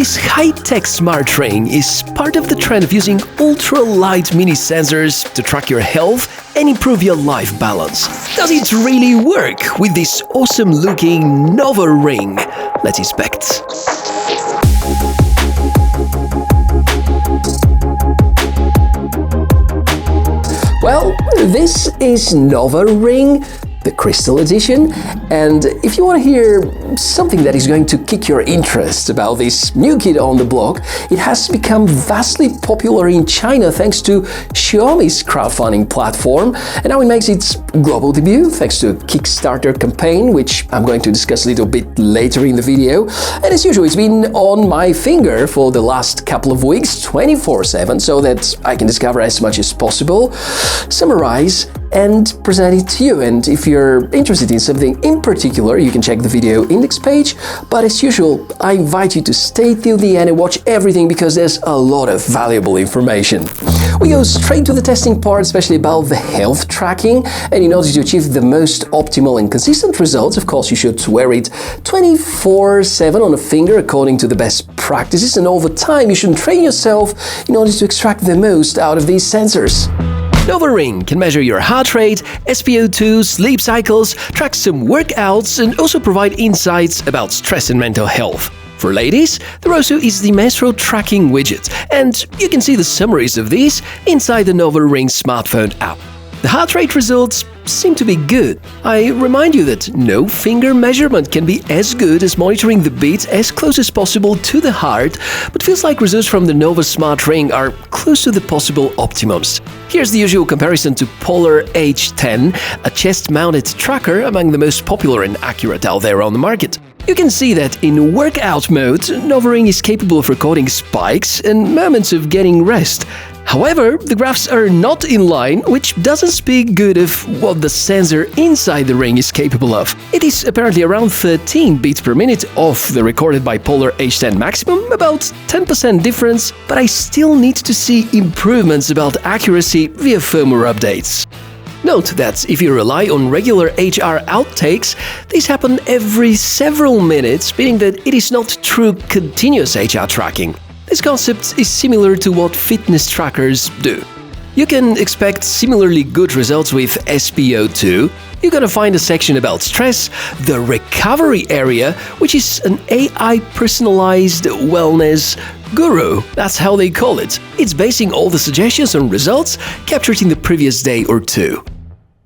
This high-tech smart ring is part of the trend of using ultra-light mini sensors to track your health and improve your life balance. Does it really work with this awesome-looking Nova ring? Let's inspect. Well, this is Nova Ring, the Crystal Edition, and if you want to hear something that is going to kick your interest about this new kid on the block, it has become vastly popular in China thanks to Xiaomi's crowdfunding platform, and now it makes its global debut thanks to a Kickstarter campaign, which I'm going to discuss a little bit later in the video. And as usual, it's been on my finger for the last couple of weeks, 24/7, so that I can discover as much as possible, summarize, and present it to you. And if you're interested in something in particular, you can check the video index page. But as usual, I invite you to stay till the end and watch everything because there's a lot of valuable information. We go straight to the testing part, especially about the health tracking. And in order to achieve the most optimal and consistent results, of course, you should wear it 24/7 on a finger according to the best practices. And over time, you should train yourself in order to extract the most out of these sensors. Nova Ring can measure your heart rate, SpO2, sleep cycles, track some workouts, and also provide insights about stress and mental health. For ladies, there also is the menstrual tracking widget, and you can see the summaries of these inside the Nova Ring smartphone app. The heart rate results seem to be good. I remind you that no finger measurement can be as good as monitoring the beats as close as possible to the heart, but feels like results from the NovaSmart ring are close to the possible optimums. Here's the usual comparison to Polar H10, a chest-mounted tracker among the most popular and accurate out there on the market. You can see that in workout mode, Nova Ring is capable of recording spikes and moments of getting rest. However, the graphs are not in line, which doesn't speak good of what the sensor inside the ring is capable of. It is apparently around 13 beats per minute off the recorded by Polar H10 maximum, about 10% difference, but I still need to see improvements about accuracy via firmware updates. Note that if you rely on regular HR outtakes, these happen every several minutes, meaning that it is not true continuous HR tracking. This concept is similar to what fitness trackers do. You can expect similarly good results with SpO2. You're gonna find a section about stress, the recovery area, which is an AI personalized wellness guru. That's how they call it. It's basing all the suggestions on results captured in the previous day or two.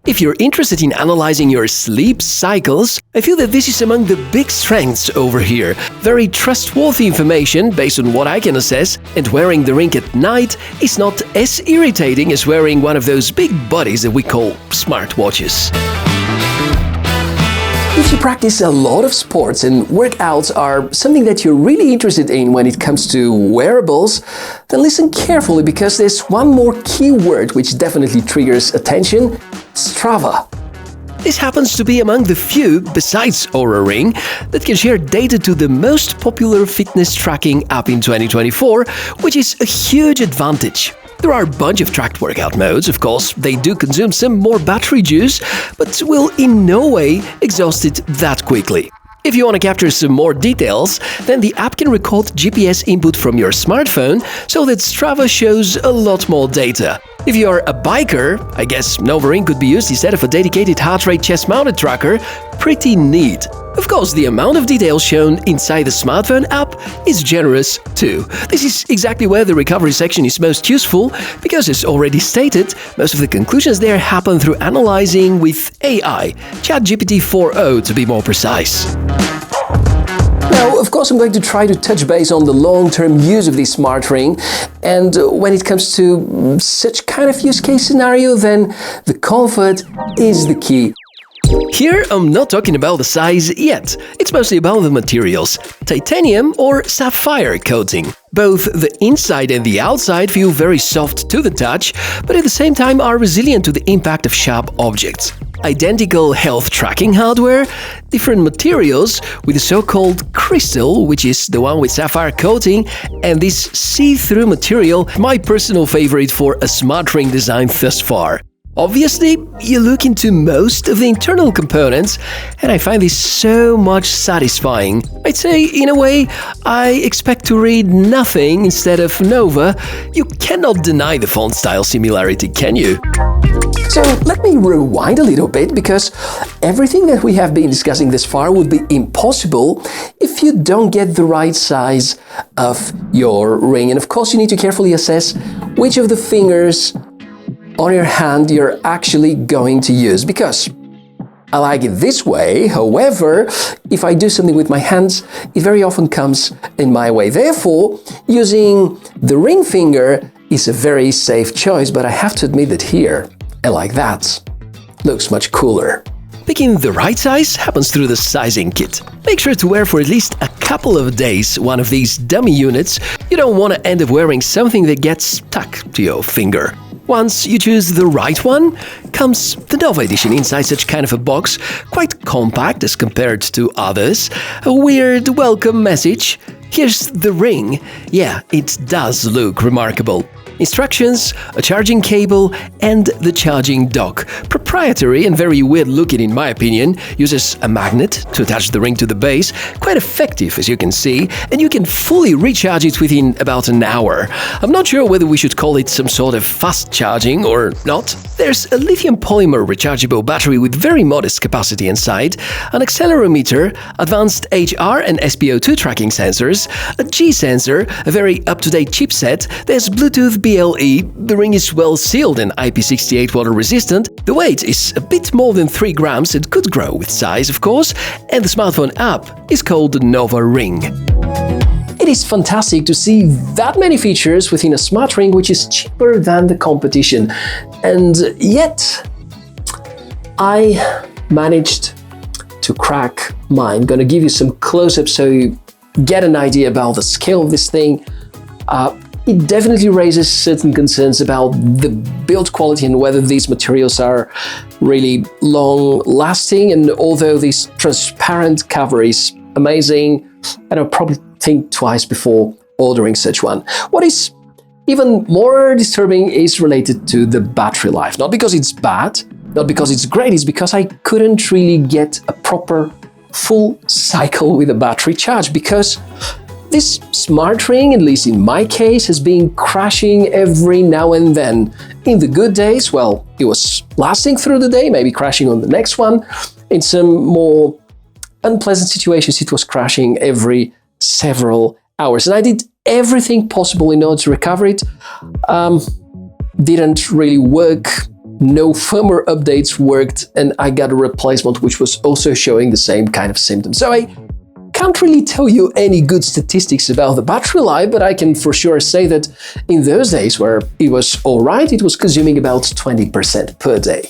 If you're interested in analyzing your sleep cycles, I feel that this is among the big strengths over here. Very trustworthy information based on what I can assess, and wearing the ring at night is not as irritating as wearing one of those big bodies that we call smartwatches. If you practice a lot of sports and workouts are something that you're really interested in when it comes to wearables, then listen carefully because there's one more keyword which definitely triggers attention: Strava. This happens to be among the few, besides Oura Ring, that can share data to the most popular fitness tracking app in 2024, which is a huge advantage. There are a bunch of tracked workout modes, of course, they do consume some more battery juice, but will in no way exhaust it that quickly. If you want to capture some more details, then the app can record GPS input from your smartphone so that Strava shows a lot more data. If you are a biker, I guess Nova Ring could be used instead of a dedicated heart rate chest-mounted tracker. Pretty neat. Of course, the amount of details shown inside the smartphone app is generous too. This is exactly where the recovery section is most useful, because as already stated, most of the conclusions there happen through analyzing with AI, ChatGPT 4o to be more precise. Now, of course, I'm going to try to touch base on the long-term use of this smart ring, and when it comes to such kind of use case scenario, then the comfort is the key. Here, I'm not talking about the size yet. It's mostly about the materials, titanium or sapphire coating. Both the inside and the outside feel very soft to the touch, but at the same time are resilient to the impact of sharp objects. Identical health tracking hardware, different materials with the so-called crystal, which is the one with sapphire coating, and this see-through material, my personal favorite for a smart ring design thus far. Obviously, you look into most of the internal components, and I find this so much satisfying. I'd say, in a way, I expect to read nothing instead of Nova. You cannot deny the font style similarity, can you? So let me rewind a little bit, because everything that we have been discussing this far would be impossible if you don't get the right size of your ring. And of course, you need to carefully assess which of the fingers on your hand you're actually going to use, because I like it this way. However, if I do something with my hands, it very often comes in my way. Therefore, using the ring finger is a very safe choice, but I have to admit that here, I like that. Looks much cooler. Picking the right size happens through the sizing kit. Make sure to wear for at least a couple of days one of these dummy units. You don't want to end up wearing something that gets stuck to your finger. Once you choose the right one, comes the Nova edition inside such kind of a box, quite compact as compared to others. A weird welcome message. Here's the ring. Yeah, it does look remarkable. Instructions, a charging cable, and the charging dock. Proprietary and very weird looking in my opinion. Uses a magnet to attach the ring to the base. Quite effective as you can see, and you can fully recharge it within about an hour. I'm not sure whether we should call it some sort of fast charging or not. There's a lithium polymer rechargeable battery with very modest capacity inside, an accelerometer, advanced HR and SpO2 tracking sensors, a G sensor, a very up-to-date chipset, there's Bluetooth BLE, the ring is well sealed and IP68 water resistant, the weight is a bit more than 3 grams and could grow with size of course, and the smartphone app is called Nova Ring. It is fantastic to see that many features within a smart ring which is cheaper than the competition, and yet I managed to crack mine. I'm gonna give you some close-ups so you get an idea about the scale of this thing. It definitely raises certain concerns about the build quality and whether these materials are really long-lasting. And although this transparent cover is amazing, I don't probably think twice before ordering such one. What is even more disturbing is related to the battery life. Not because it's bad, not because it's great, it's because I couldn't really get a proper full cycle with a battery charge, because this smart ring, at least in my case, has been crashing every now and then. In the good days, well, it was lasting through the day, maybe crashing on the next one. In some more unpleasant situations, it was crashing every several hours. And I did everything possible in order to recover it. Didn't really work. No firmware updates worked, and I got a replacement which was also showing the same kind of symptoms. So I can't really tell you any good statistics about the battery life, but I can for sure say that in those days where it was alright, it was consuming about 20% per day.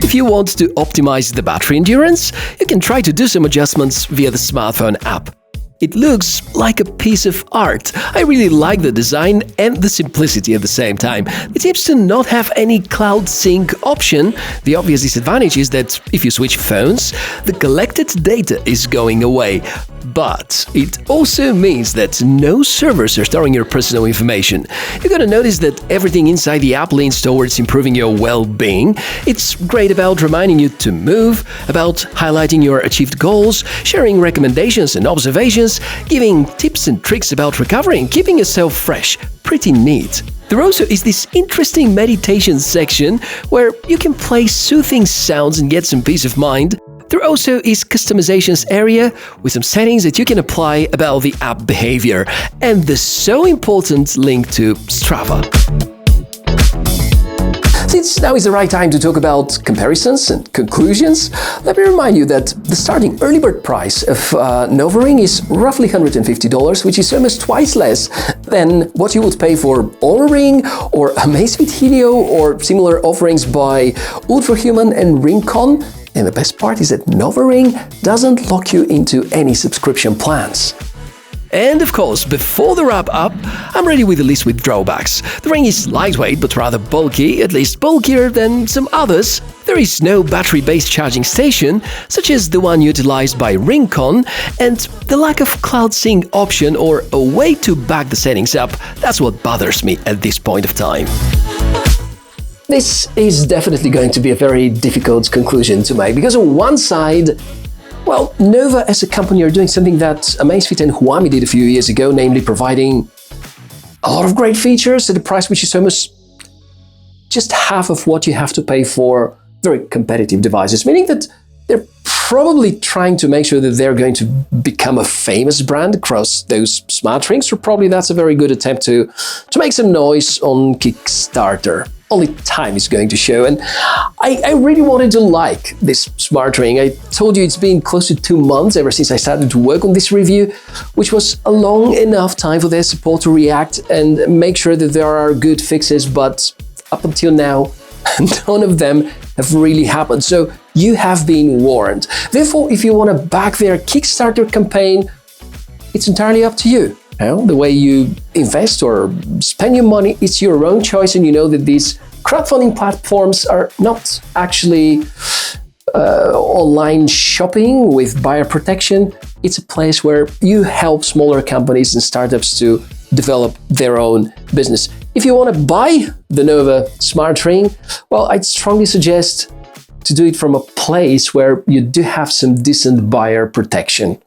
If you want to optimize the battery endurance, you can try to do some adjustments via the smartphone app. It looks like a piece of art. I really like the design and the simplicity at the same time. It seems to not have any cloud sync option. The obvious disadvantage is that if you switch phones, the collected data is going away. But it also means that no servers are storing your personal information. You're gonna notice that everything inside the app leans towards improving your well-being. It's great about reminding you to move, about highlighting your achieved goals, sharing recommendations and observations, giving tips and tricks about recovery and keeping yourself fresh. Pretty neat. There also is this interesting meditation section where you can play soothing sounds and get some peace of mind. There also is customizations area with some settings that you can apply about the app behavior, and the so important link to Strava. Since now is the right time to talk about comparisons and conclusions, let me remind you that the starting early bird price of Nova Ring is roughly $150, which is almost twice less than what you would pay for Oura Ring or Amazfit Helio or similar offerings by Ultrahuman and Ringcon. And the best part is that Nova Ring doesn't lock you into any subscription plans. And of course, before the wrap-up, I'm ready with a list with drawbacks. The ring is lightweight but rather bulky, at least bulkier than some others. There is no battery-based charging station, such as the one utilized by Ringcon, and the lack of cloud sync option or a way to back the settings up, that's what bothers me at this point of time. This is definitely going to be a very difficult conclusion to make, because on one side, well, Nova as a company are doing something that Amazfit and Huami did a few years ago, namely providing a lot of great features at a price which is almost just half of what you have to pay for very competitive devices, meaning that they're probably trying to make sure that they're going to become a famous brand across those smart rings, or probably that's a very good attempt to make some noise on Kickstarter. Only time is going to show, and I really wanted to like this smart ring. I told you it's been close to 2 months ever since I started to work on this review, which was a long enough time for their support to react and make sure that there are good fixes, but up until now, none of them have really happened, so you have been warned. Therefore, if you want to back their Kickstarter campaign, it's entirely up to you. Well, the way you invest or spend your money, it's your own choice, and you know that these crowdfunding platforms are not actually online shopping with buyer protection. It's a place where you help smaller companies and startups to develop their own business. If you want to buy the Nova Smart Ring, well, I'd strongly suggest to do it from a place where you do have some decent buyer protection,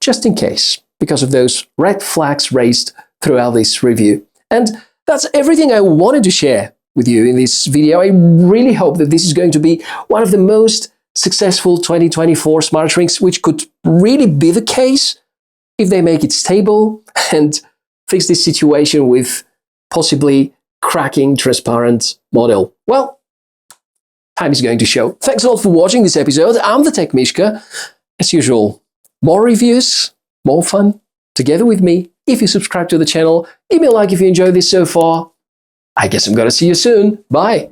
just in case, because of those red flags raised throughout this review. And that's everything I wanted to share with you in this video. I really hope that this is going to be one of the most successful 2024 smart rings, which could really be the case if they make it stable and fix this situation with possibly cracking transparent model. Well, time is going to show. Thanks a lot for watching this episode. I'm the Tech Mishka. As usual, more reviews, more fun together with me. If you subscribe to the channel, give me a like if you enjoyed this so far. I guess I'm gonna see you soon. Bye.